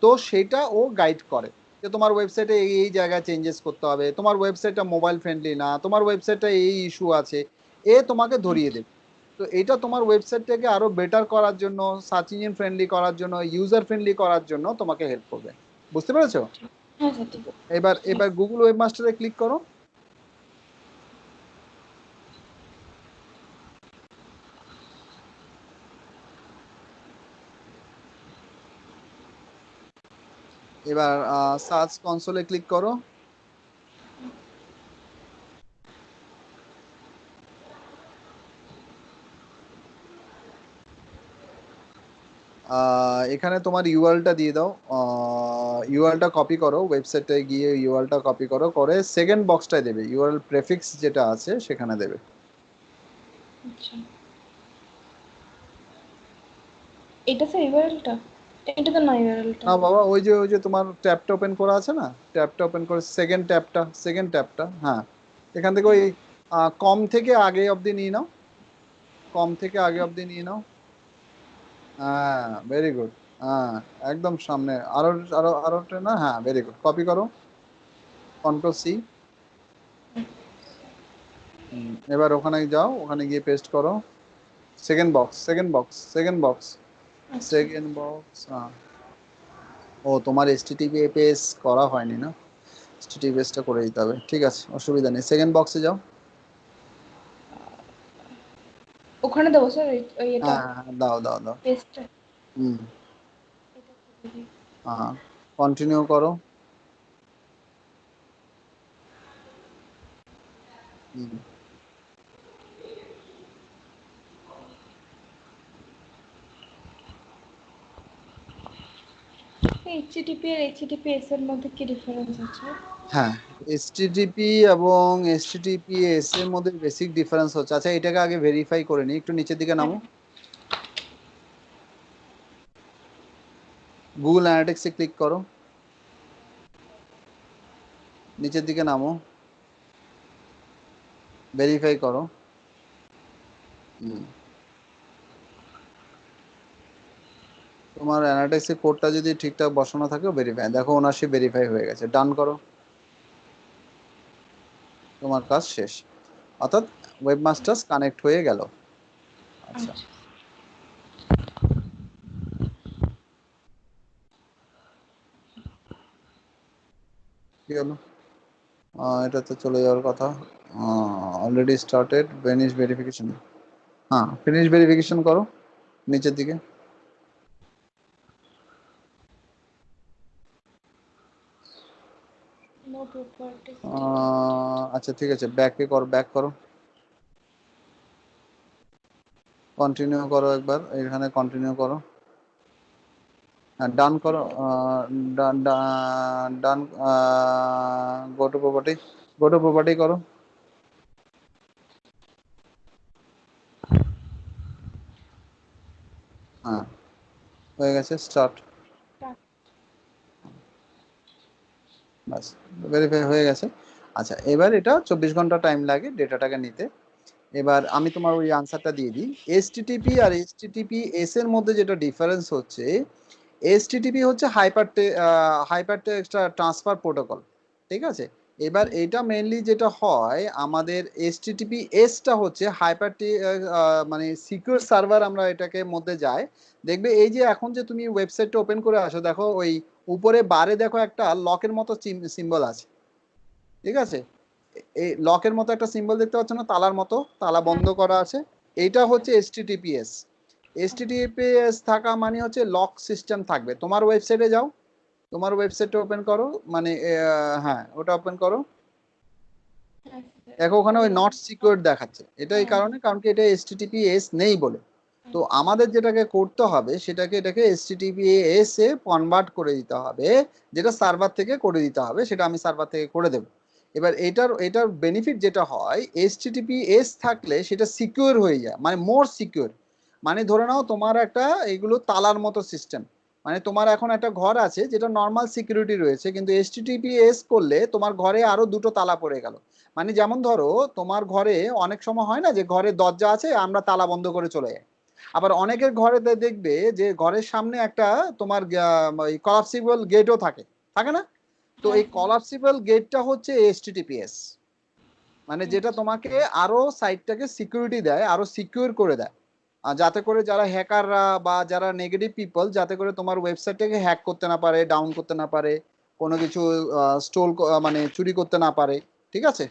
তো সেটা ও গাইড করে যে তোমার ওয়েবসাইটে এই এই জায়গায় চেঞ্জেস করতে হবে, তোমার ওয়েবসাইটটা মোবাইল ফ্রেন্ডলি না, তোমার ওয়েবসাইটটা এই ইস্যু আছে, এ তোমাকে ধরিয়ে দেবে। তো এটা তোমার ওয়েবসাইটটাকে আরো বেটার করার জন্য, সার্চ ইঞ্জিন ফ্রেন্ডলি করার জন্য, ইউজার ফ্রেন্ডলি করার জন্য তোমাকে হেল্প করবে। বুঝতে পেরেছো? হ্যাঁ স্যার ঠিক এবার আছে। এবার গুগল ওয়েবমাস্টারে ক্লিক করো। এবার সার্চ কনসোলে ক্লিক করো। এখানে তোমার ইউআরএলটা দিয়ে দাও, ইউআরএলটা কপি করো, ওয়েবসাইটে গিয়ে ইউআরএলটা কপি করো, করে সেকেন্ড বক্সটায় দেবে, ইউআরএল প্রেফিক্স যেটা আছে সেখানে দেবে। আচ্ছা এটা স্যার ইউআরএলটা, এটা তো না ইউআরএলটা। না বাবা, ওই যে তোমার ট্যাবটা ওপেন করা আছে না, ট্যাবটা ওপেন করে সেকেন্ড ট্যাবটা, হ্যাঁ, এখান থেকে ওই কম থেকে আগে অবধি নিয়ে নাও, কম থেকে আগে অবধি নিয়ে নাও। হ্যাঁ ভেরি গুড। হ্যাঁ একদম সামনে, আরো আরো আরো না, হ্যাঁ ভেরি গুড, কপি করো, কন্ট্রোল সি। এবার ওখানে যাও, ওখানে গিয়ে পেস্ট করো, সেকেন্ড বক্স। আচ্ছা সেকেন্ড বক্স, হ্যাঁ। ও তোমার এইচটিটিপিএস করা হয়নি না, এইচটিটিপিএসটা করে দিতে হবে, ঠিক আছে অসুবিধা নেই, সেকেন্ড বক্সে যাও। ওখানে দেবো স্যার ওই এটা হ্যাঁ হ্যাঁ, দাও দাও দাও। পেস্টটা। হুম। এটা করে দিই। হ্যাঁ কন্টিনিউ করো। এইচটিটিপি আর এইচটিটিপিএস এর মধ্যে কি ডিফারেন্স আছে? হ্যাঁ, এইচটিটিপি এবং এইচটিটিপিএস এর মধ্যে বেসিক ডিফারেন্স হচ্ছে, আচ্ছা এটাকে আগে ভেরিফাই করে নিই, একটু নিচের দিকে নামো, গুগল অ্যানালিটিক্সে ক্লিক করো, নিচের দিকে নামো, ভেরিফাই করো। তোমার অ্যানালিটিক্স এর কোডটা যদি ঠিকঠাক বসানো থাকে ভেরিফাই, দেখো ওনারশিপ ভেরিফাই হয়ে গেছে, ডান করো, তোমার কাজ শেষ, অর্থাৎ ওয়েবমাস্টার্স কানেক্ট হয়ে গেল। আচ্ছা, কি হলো? এটা তো চলে যাওয়ার কথা, অলরেডি স্টার্টেড ফিনিশ ভেরিফিকেশন। হ্যাঁ, ফিনিশ ভেরিফিকেশন করো নিচের দিকে। আচ্ছা ঠিক আছে, ব্যাকে করো, ব্যাক করো, কন্টিনিউ করো, একবার এখানে কন্টিনিউ করো, ডান করো, done done, go to property, go to property করো। হ্যাঁ, হয়ে গেছে, স্টার্ট, বাস, ভেরিফাই হয়ে গেছে। আচ্ছা, এবার এটা 24 ঘন্টা টাইম লাগে ডেটাটাকে নিতে। এবার আমি তোমার ওই আনসারটা দিয়ে দিই। এসটিটিপি আর এইচটিটিপিএস এর মধ্যে যেটা ডিফারেন্স হচ্ছে, এসটিটিপি হচ্ছে হাইপার টেক্সট ট্রান্সফার প্রোটোকল, ঠিক আছে। এবার এটা মেইনলি যেটা হয় আমাদের, এসটিটিপিএসটা হচ্ছে মানে সিকিউর সার্ভার, আমরা এটাকে মধ্যে যাই। দেখবে এই যে এখন যে তুমি ওয়েবসাইটটা ওপেন করে আসো, দেখো ওই উপরে বারে দেখো একটা লকের মতো সিম্বল আছে, ঠিক আছে। এই লকের মতো একটা সিম্বল দেখতে পাচ্ছ না, তালার মতো, তালা বন্ধ করা আছে, এইটা হচ্ছে এসটিটিপিএস। এসটিটিপিএস থাকা মানে হচ্ছে লক সিস্টেম থাকবে। তোমার ওয়েবসাইটে যাও, তোমার ওয়েবসাইটটা ওপেন করো, মানে হ্যাঁ ওটা ওপেন করো, দেখো ওখানে ওই নট সিকিউর দেখাচ্ছে, এটা এই কারণে, কারণ কি এটা এসটিটিপিএস নেই বলে। তো আমাদের যেটাকে করতে হবে সেটাকে, এটাকে এসটিটিপিএস এ কনভার্ট করে দিতে হবে, যেটা সার্ভার থেকে করে দিতে হবে, সেটা আমি সার্ভার থেকে করে দেবো। এবার এটার বেনিফিট যেটা হয়, এসটিটিপিএস থাকলে সেটা সিকিউর হয়ে যায়, মানে মোর সিকিউর। মানে ধরে নাও তোমার একটা এগুলো তালার মতো সিস্টেম, মানে তোমার এখন একটা ঘর আছে যেটা নর্মাল সিকিউরিটি রয়েছে, কিন্তু এসটিটিপিএস করলে তোমার ঘরে আরো দুটো তালা পড়ে গেল। মানে যেমন ধরো তোমার ঘরে অনেক সময় হয় না যে ঘরের দরজা আছে, আমরা তালা বন্ধ করে চলে যাই। আবার অনেকের ঘরে দেখবে যে ঘরের সামনে একটা তোমার কলাপসিবল গেটও থাকে, থাকে না? তো এই কলাপসিবল গেটটা হচ্ছে এসটিটিপিএস, মানে যেটা তোমাকে আরো সাইটটাকে সিকিউরিটি দেয়, আরো সিকিউর করে দেয়, যাতে করে যারা হ্যাকাররা বা যারা নেগেটিভ পিপল, যাতে করে তোমার ওয়েবসাইটটাকে হ্যাক করতে না পারে, ডাউন করতে না পারে, কোনো কিছু স্টোল মানে চুরি করতে না পারে, ঠিক আছে।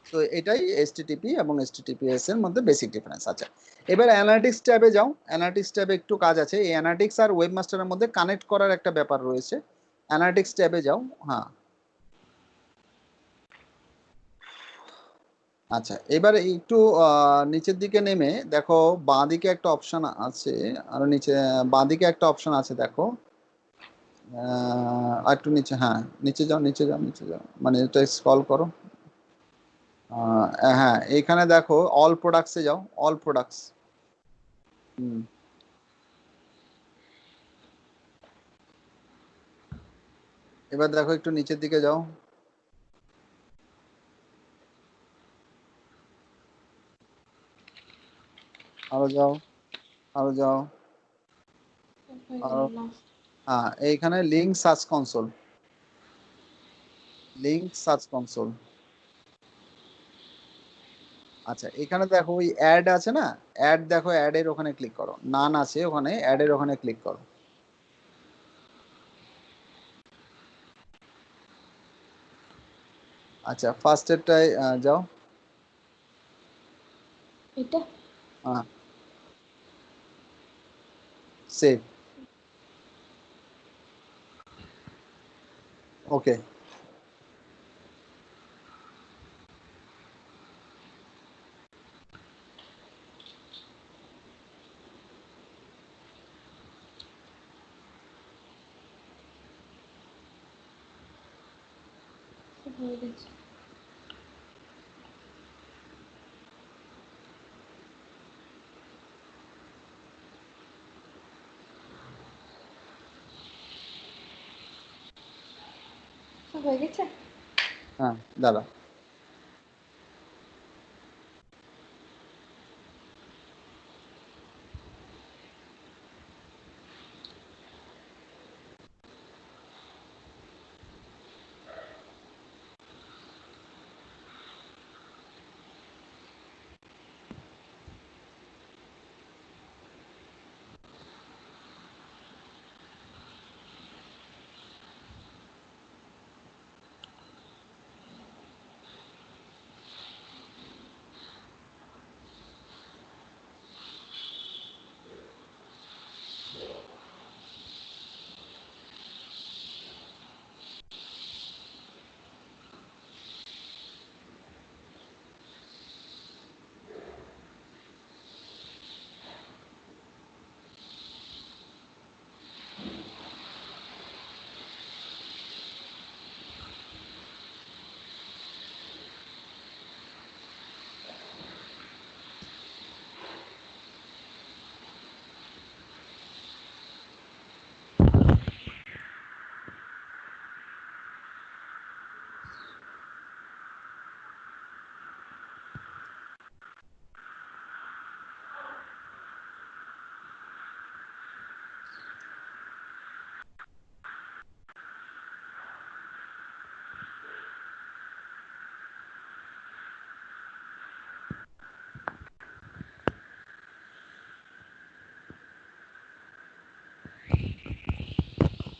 তো এটাই এসটিটিপি এবং এসটিটিপিএস এর মধ্যে বেসিক ডিফারেন্স আছে। এবার অ্যানালিটিক্স ট্যাবে যাও, অ্যানালিটিক্স ট্যাবে একটু কাজ আছে, এই অ্যানালিটিক্স আর ওয়েবমাস্টারের মধ্যে কানেক্ট করার একটা ব্যাপার রয়েছে। অ্যানালিটিক্স ট্যাবে যাও, হ্যাঁ। আচ্ছা, এবারে একটু নিচের দিকে নেমে দেখো, বাঁ দিকে একটা অপশন আছে, আরো নিচে বাঁ দিকে একটা অপশন আছে দেখো, আর একটু নিচে, হ্যাঁ নিচে যাও, নিচে যাও, নিচে যাও, মানে এটা স্ক্রল করো, হ্যাঁ এইখানে দেখো অল প্রোডাক্টসে যাও, অল প্রোডাক্টস। এবার দেখো একটু নিচের দিকে যাও, আরো যাও, আরো যাও, আরো, হ্যাঁ এইখানে link search console, link search console. আচ্ছা, এখানে দেখো ওই অ্যাড আছে না, অ্যাড দেখো, অ্যাড এর ওখানে ক্লিক করো, নান আছে ওখানে, অ্যাড এর ওখানে ক্লিক করো। আচ্ছা, ফার্স্ট এরটায় যাও, এটা সেভ, ওকে। হয়ে গেছে। হয়ে গেছে। হ্যাঁ দাঁড়া।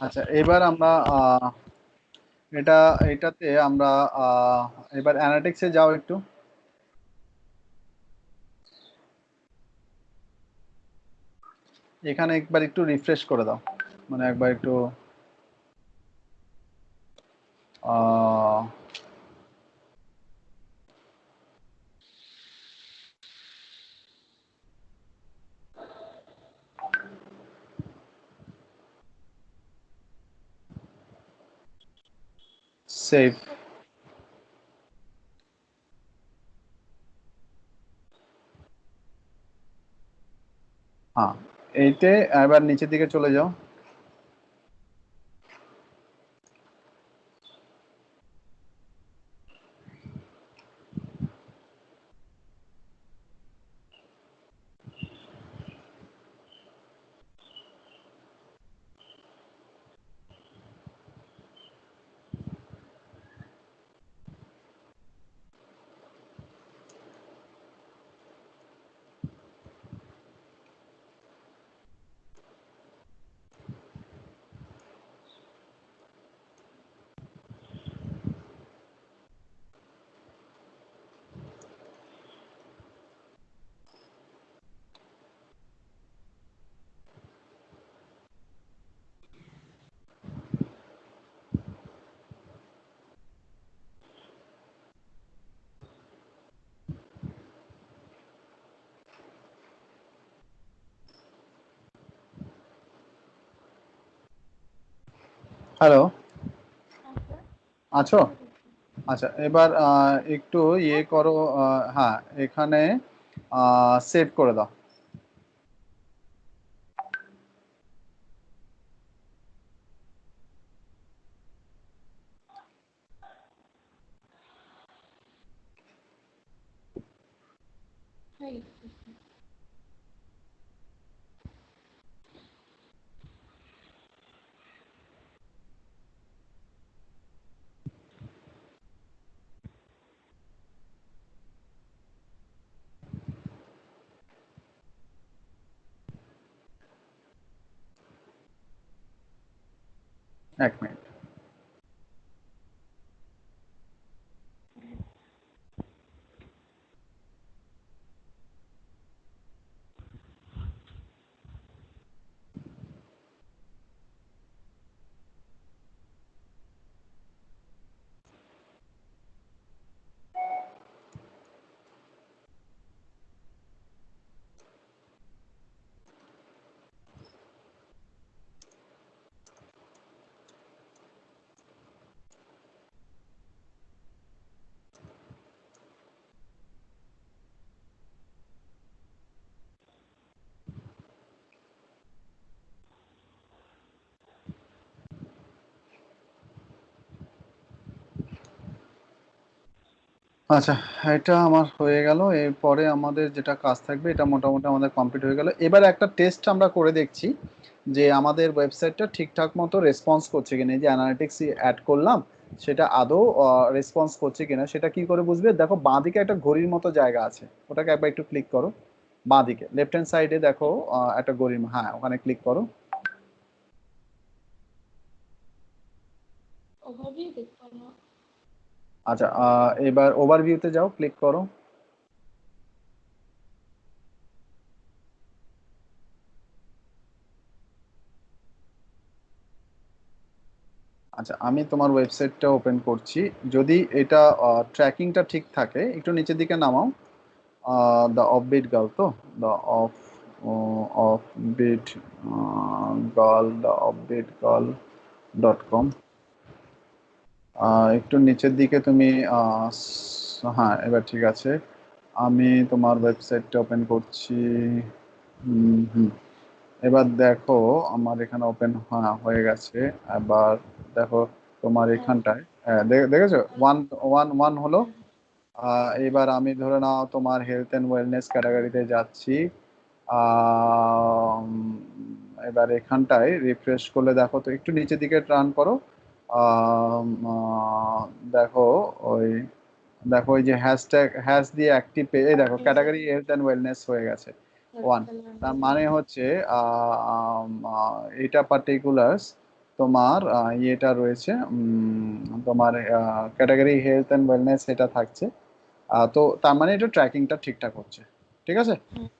আচ্ছা এবার আমরা এটাতে আমরা এবার অ্যানালিটিক্সে যাও একটু। এখানে একবার একটু রিফ্রেশ করে দাও, মানে একবার একটু সেভ। হ্যাঁ, এইতে এবার নিচের দিকে চলে যাও। হ্যালো, আছো? আচ্ছা এবার একটু ইয়ে করো, হ্যাঁ এখানে সেভ করে দাও। হয়ে গেছে। এক মিনিট। আচ্ছা, এটা আমার হয়ে গেল। এরপরে আমাদের যেটা কাজ থাকবে এটা মোটামুটি আমাদের কমপ্লিট হয়ে গেল। এবার একটা টেস্ট আমরা করে দেখছি যে আমাদের ওয়েবসাইটটা ঠিকঠাক মতো রেসপন্স করছে কিনা। এই যে অ্যানালিটিক্স অ্যাড করলাম, সেটা আদৌ রেসপন্স করছে কিনা সেটা কি করে বুঝবে? দেখো বাঁদিকে একটা ঘড়ির মতো জায়গা আছে, ওটাকে একবার একটু ক্লিক করো। বাঁদিকে লেফট হ্যান্ড সাইডে দেখো একটা ঘড়ির, হ্যাঁ ওখানে ক্লিক করো। ওভারভিউ দেখবো না। আচ্ছা, এবার ওভারভিউতে যাও, ক্লিক করো। আচ্ছা, আমি তোমার ওয়েবসাইটটা ওপেন করছি। যদি এটা ট্র্যাকিংটা ঠিক থাকে, একটু নিচের দিকে নামাও। দ্য অফবিট গার্ল, তো the offbeat girl, the offbeat girl .com। একটু নিচের দিকে তুমি হ্যাঁ এবার ঠিক আছে। আমি তোমার ওয়েবসাইটটা ওপেন করছি। হুম হুম এবার দেখো আমার এখানে ওপেন হয়ে গেছে। এবার দেখো তোমার হ্যাঁ এখানটায়, দেখেছো ওয়ান ওয়ান ওয়ান হলো। হ্যাঁ এবার আমি ধরে নাও তোমার হেলথ অ্যান্ড ওয়েলনেস ক্যাটাগরিতে যাচ্ছি। আহ, এবার এখানটায় রিফ্রেশ করলে দেখো তো, একটু নিচের দিকে টার্ন করো। আহ, আহ, দেখো ওই দেখো ওই যে হ্যাশট্যাগ দিয়ে অ্যাক্টিভ এই দেখো ক্যাটাগরি হেলথ অ্যান্ড ওয়েলনেস হয়ে গেছে ওয়ান। তার মানে হচ্ছে এটা পার্টিকুলার্স তোমার ইয়েটা রয়েছে, তোমার ক্যাটাগরি হেলথ অ্যান্ড ওয়েলনেস এটা থাকছে। তো তার মানে এটা ট্র্যাকিংটা ঠিকঠাক হচ্ছে। ঠিক আছে,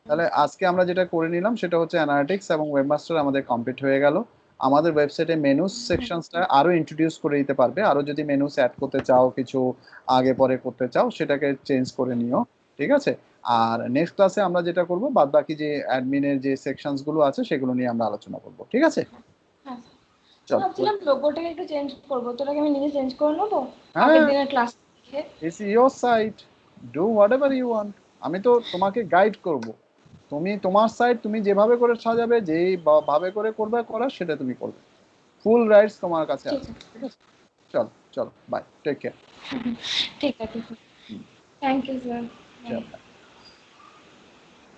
তাহলে আজকে আমরা যেটা করে নিলাম সেটা হচ্ছে অ্যানালিটিক্স এবং ওয়েবমাস্টার আমাদের কমপ্লিট হয়ে গেল। আমাদের ওয়েবসাইটে মেনুস সেকশনসটা আরো ইন্ট্রোডিউস করে দিতে পারবে। আরো যদি মেনুস অ্যাড করতে চাও, কিছু আগে পরে করতে চাও, সেটাকে চেঞ্জ করে নিও। ঠিক আছে, আর নেক্সট ক্লাসে আমরা যেটা করব, বাদ বাকি যে অ্যাডমিনের যে সেকশনস গুলো আছে সেগুলো নিয়ে আমরা আলোচনা করব। ঠিক আছে, হ্যাঁ। চল। ভাবছিলাম লোগোটাকে একটু চেঞ্জ করবো, তোটাকে আমি নিজে চেঞ্জ করে নেবো আগের হ্যাঁ, দিনের ক্লাস দেখে। It's your site, do whatever you want. আমি তো তোমাকে গাইড করব, তুমি তোমার সাইট তুমি যেভাবে করে সাজাবে, যেই ভাবে করে করবে করার, সেটা তুমি করবে। ফুল রাইটস তোমার কাছে ঠিক আছে। আছে। ঠিক আছে, চলো চলো, বাই, টেক কেয়ার। ঠিক আছে, থ্যাংক ইউ স্যার। চলো।